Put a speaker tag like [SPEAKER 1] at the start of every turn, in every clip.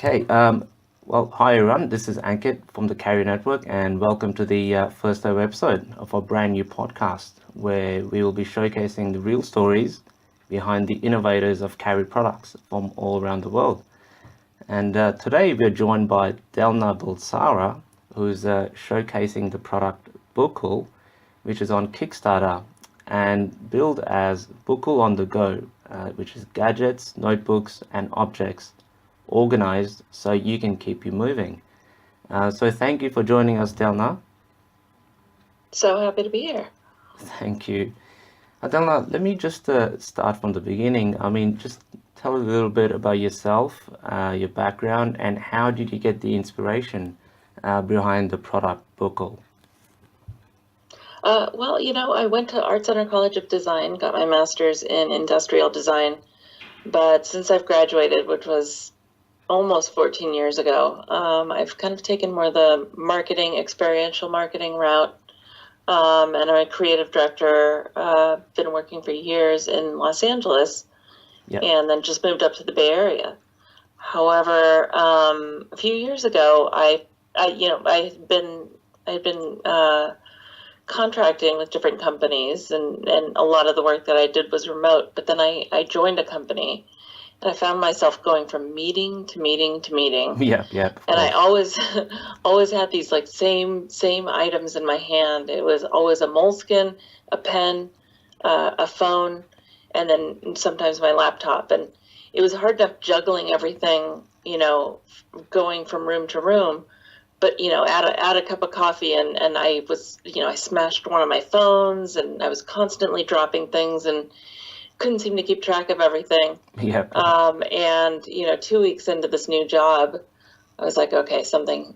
[SPEAKER 1] Okay, well, hi everyone. This is Ankit from the Carrier Network, and welcome to the first ever episode of our brand new podcast, where we will be showcasing the real stories behind the innovators of carrier products from all around the world. And today we are joined by Delna Balsara, who's showcasing the product Bukul, which is on Kickstarter and billed as Bukul on the Go, which is gadgets, notebooks, and objects organized so you can keep you moving. So thank you for joining us, Delna.
[SPEAKER 2] So happy to be here.
[SPEAKER 1] Thank you. Delna, let me just start from the beginning. I mean, just tell a little bit about yourself, your background, and how did you get the inspiration behind the product Bukul?
[SPEAKER 2] I went to Art Center College of Design, got my master's in industrial design, but since I've graduated, which was almost 14 years ago, I've kind of taken more the marketing, experiential marketing route. And I'm a creative director, been working for years in Los Angeles,
[SPEAKER 1] Yep.
[SPEAKER 2] and then just moved up to the Bay Area. However, a few years ago, I had been contracting with different companies, and a lot of the work that I did was remote. But then I joined a company, and I found myself going from meeting to meeting to meeting.
[SPEAKER 1] Yep, of
[SPEAKER 2] And I
[SPEAKER 1] course.
[SPEAKER 2] always always had these like same items in my hand. It was always a moleskin, a pen, a phone, and then sometimes my laptop. And it was hard enough juggling everything, going from room to room. But add a cup of coffee, and I was, I smashed one of my phones, and I was constantly dropping things, and couldn't seem to keep track of everything.
[SPEAKER 1] Yep.
[SPEAKER 2] And 2 weeks into this new job, I was like, okay, something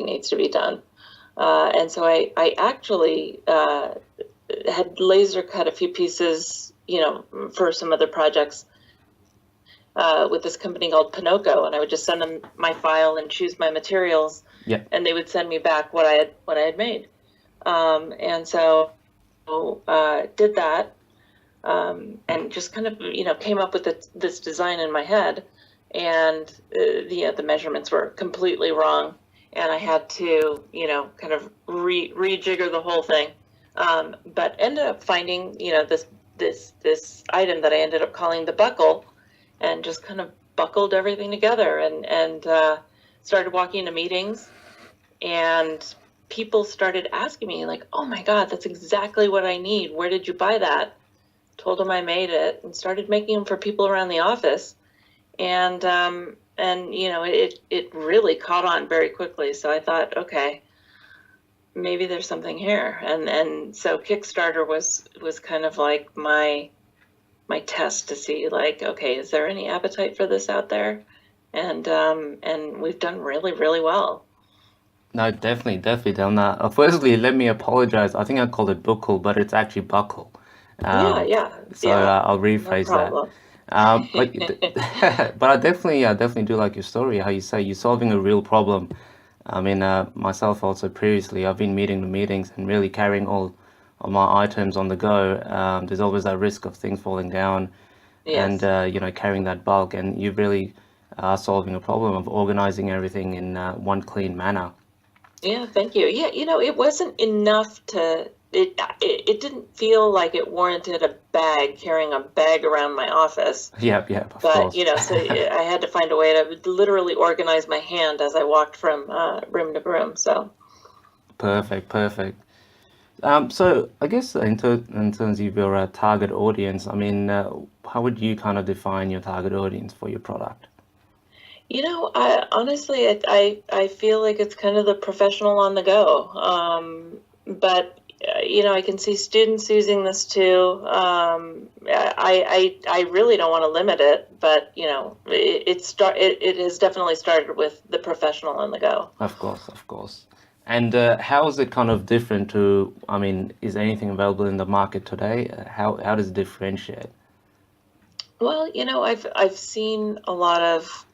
[SPEAKER 2] needs to be done. And so I actually had laser cut a few pieces, for some other projects with this company called Pinocchio, and I would just send them my file and choose my materials,
[SPEAKER 1] Yep.
[SPEAKER 2] and they would send me back what I had made. And so did that, and just kind of came up with this design in my head, and the measurements were completely wrong, and I had to kind of rejigger the whole thing, but ended up finding this item that I ended up calling the buckle, and just kind of buckled everything together, and started walking to meetings, and people started asking me like, oh my God, that's exactly what I need, where did you buy that? Told them I made it, and started making them for people around the office, and it really caught on very quickly. So I thought, okay, maybe there's something here, and so Kickstarter was kind of like my test to see, like, okay, is there any appetite for this out there? And we've done really, really well.
[SPEAKER 1] No, definitely, Delna. Firstly, let me apologize. I think I called it Bukul, but it's actually Buckle.
[SPEAKER 2] Yeah,
[SPEAKER 1] Um,
[SPEAKER 2] yeah,
[SPEAKER 1] so
[SPEAKER 2] yeah,
[SPEAKER 1] I'll
[SPEAKER 2] no
[SPEAKER 1] rephrase that.
[SPEAKER 2] problem.
[SPEAKER 1] But but I definitely do like your story. How you say you're solving a real problem. I mean, myself also previously, I've been meeting the meetings and really carrying all of my items on the go. There's always that risk of things falling down, and
[SPEAKER 2] Yes.
[SPEAKER 1] carrying that bulk. And you really are solving a problem of organizing everything in one clean manner.
[SPEAKER 2] Yeah, thank you. Yeah, it wasn't enough it didn't feel like it warranted a bag, carrying a bag around my office.
[SPEAKER 1] Yep, of
[SPEAKER 2] But,
[SPEAKER 1] course.
[SPEAKER 2] so I had to find a way to literally organize my hand as I walked from room to room. So,
[SPEAKER 1] Perfect. So I guess in terms of your target audience, I mean, how would you kind of define your target audience for your product?
[SPEAKER 2] I honestly, I feel like it's kind of the professional on the go. But I can see students using this too. I really don't want to limit it, but it has definitely started with the professional on the go.
[SPEAKER 1] Of course. And how is it kind of different to, I mean, is anything available in the market today? How does it differentiate?
[SPEAKER 2] Well, I've seen a lot of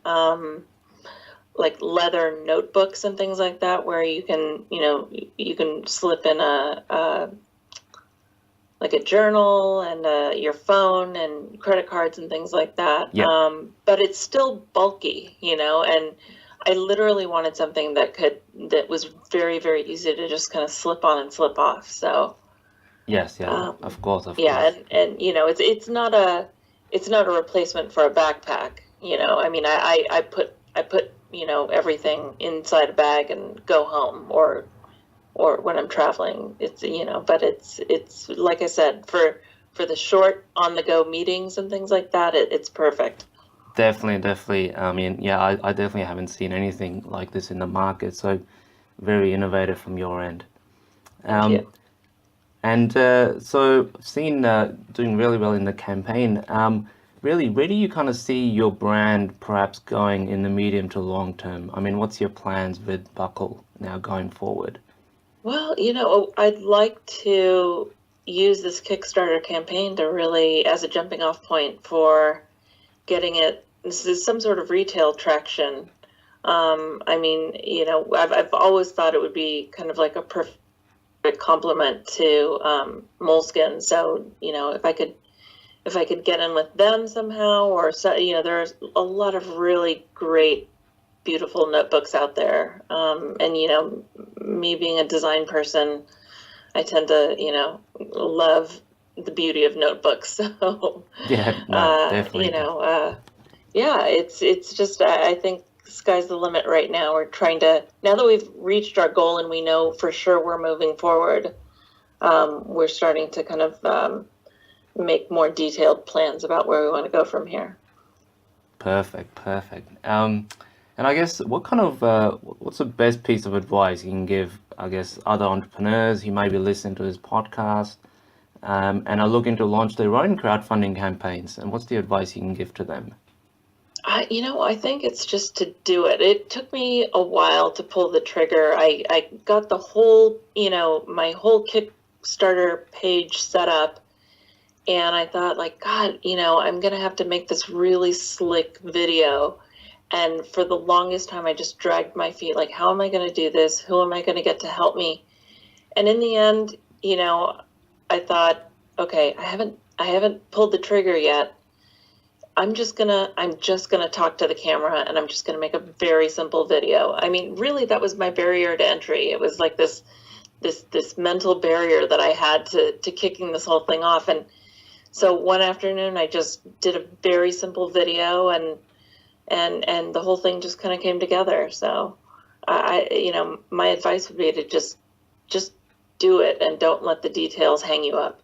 [SPEAKER 2] like leather notebooks and things like that, where you can slip in like a journal and your phone and credit cards and things like that.
[SPEAKER 1] Yep.
[SPEAKER 2] But it's still bulky, and I literally wanted something that was very, very easy to just kind of slip on and slip off. So
[SPEAKER 1] Yes, yeah,
[SPEAKER 2] um,
[SPEAKER 1] of course, of
[SPEAKER 2] yeah,
[SPEAKER 1] course.
[SPEAKER 2] and it's not a replacement for a backpack. I mean, I put everything inside a bag and go home, or when I'm traveling. But it's like I said, for the short on the go meetings and things like that, it's perfect.
[SPEAKER 1] Definitely, definitely. I mean, yeah, I definitely haven't seen anything like this in the market, so very innovative from your end.
[SPEAKER 2] Thank
[SPEAKER 1] Um,
[SPEAKER 2] you.
[SPEAKER 1] and so seen doing really well in the campaign. Really, where do you kind of see your brand perhaps going in the medium to long term? I mean, what's your plans with Buckle now going forward?
[SPEAKER 2] Well, I'd like to use this Kickstarter campaign to really as a jumping off point for getting it. This is some sort of retail traction. I mean, I've always thought it would be kind of like a perfect complement to Moleskine. So, if I could get in with them somehow, or so, there's a lot of really great, beautiful notebooks out there. And me being a design person, I tend to love the beauty of notebooks. So,
[SPEAKER 1] Yeah, no,
[SPEAKER 2] you
[SPEAKER 1] definitely.
[SPEAKER 2] know, yeah, it's just I think sky's the limit right now. We're trying to now that we've reached our goal and we know for sure we're moving forward. We're starting to kind of make more detailed plans about where we want to go from here.
[SPEAKER 1] Perfect, perfect. And I guess what kind of what's the best piece of advice you can give, I guess, other entrepreneurs who may be listening to this podcast and are looking to launch their own crowdfunding campaigns? And what's the advice you can give to them?
[SPEAKER 2] I think it's just to do it. It took me a while to pull the trigger. I got the whole, my whole Kickstarter page set up, and I thought, like, God, I'm gonna have to make this really slick video. And for the longest time, I just dragged my feet, like, how am I gonna do this? Who am I gonna get to help me? And in the end, I thought, okay, I haven't pulled the trigger yet. I'm just gonna talk to the camera, and I'm just gonna make a very simple video. I mean, really, that was my barrier to entry. It was like this mental barrier that I had to kicking this whole thing off. And so one afternoon, I just did a very simple video, and the whole thing just kind of came together. So my advice would be to just do it and don't let the details hang you up.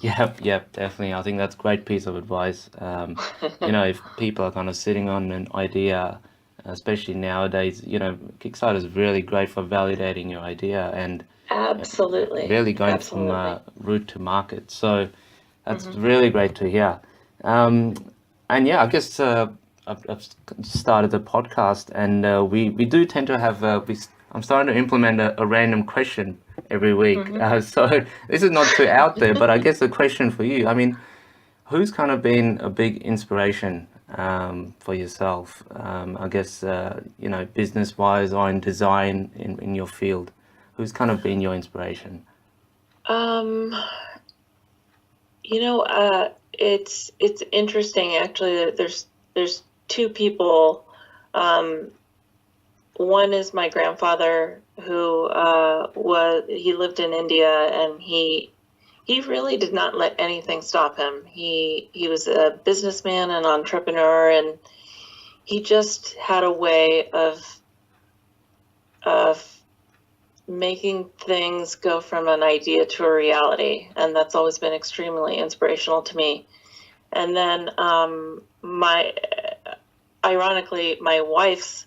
[SPEAKER 1] Yep, yep, definitely. I think that's a great piece of advice. If people are kind of sitting on an idea, especially nowadays, Kickstarter is really great for validating your idea and
[SPEAKER 2] Absolutely,
[SPEAKER 1] really going from
[SPEAKER 2] absolutely.
[SPEAKER 1] route to market. So that's
[SPEAKER 2] Hmm.
[SPEAKER 1] really great to hear. Um, and yeah, I guess I've started the podcast, and we do tend to have I'm starting to implement a random question every week.
[SPEAKER 2] Hmm.
[SPEAKER 1] So this is not too out there, but I guess a question for you. I mean, who's kind of been a big inspiration for yourself? I guess business wise or in design in your field. Who's kind of been your inspiration?
[SPEAKER 2] Um, it's interesting actually. That there's two people. Um, One is my grandfather, who he lived in India, and he really did not let anything stop him. He was a businessman and entrepreneur, and he just had a way of making things go from an idea to a reality, and that's always been extremely inspirational to me. And then my ironically, my wife's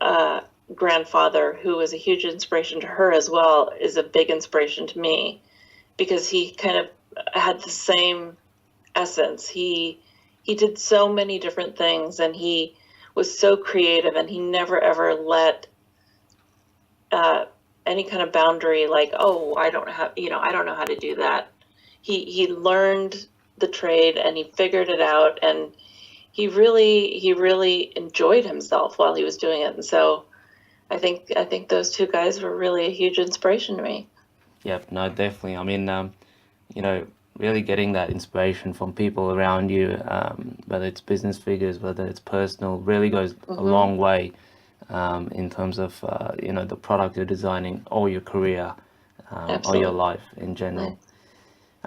[SPEAKER 2] uh, grandfather, who was a huge inspiration to her as well, is a big inspiration to me because he kind of had the same essence. He did so many different things, and he was so creative, and he never ever let uh, any kind of boundary, like, oh, I don't know how to do that. He learned the trade, and he figured it out, and he really enjoyed himself while he was doing it. And so I think those two guys were really a huge inspiration to me.
[SPEAKER 1] Yep, no, definitely. I mean, you know, really getting that inspiration from people around you, whether it's business figures, whether it's personal, really goes a long way in terms of the product you're designing or your career or your life in general.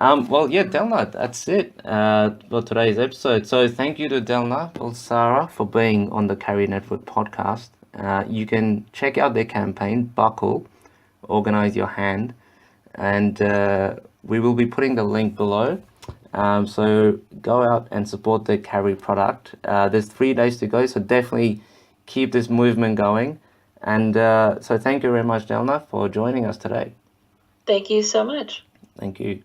[SPEAKER 1] Well, yeah, Delna, that's it for today's episode. So thank you to Delna Balsara for being on the Carry Network podcast. You can check out their campaign, Bukul, Organize Your Hand, and we will be putting the link below. So go out and support the Carry product. There's 3 days to go, so definitely keep this movement going. And so thank you very much, Delna, for joining us today.
[SPEAKER 2] Thank you so much.
[SPEAKER 1] Thank you.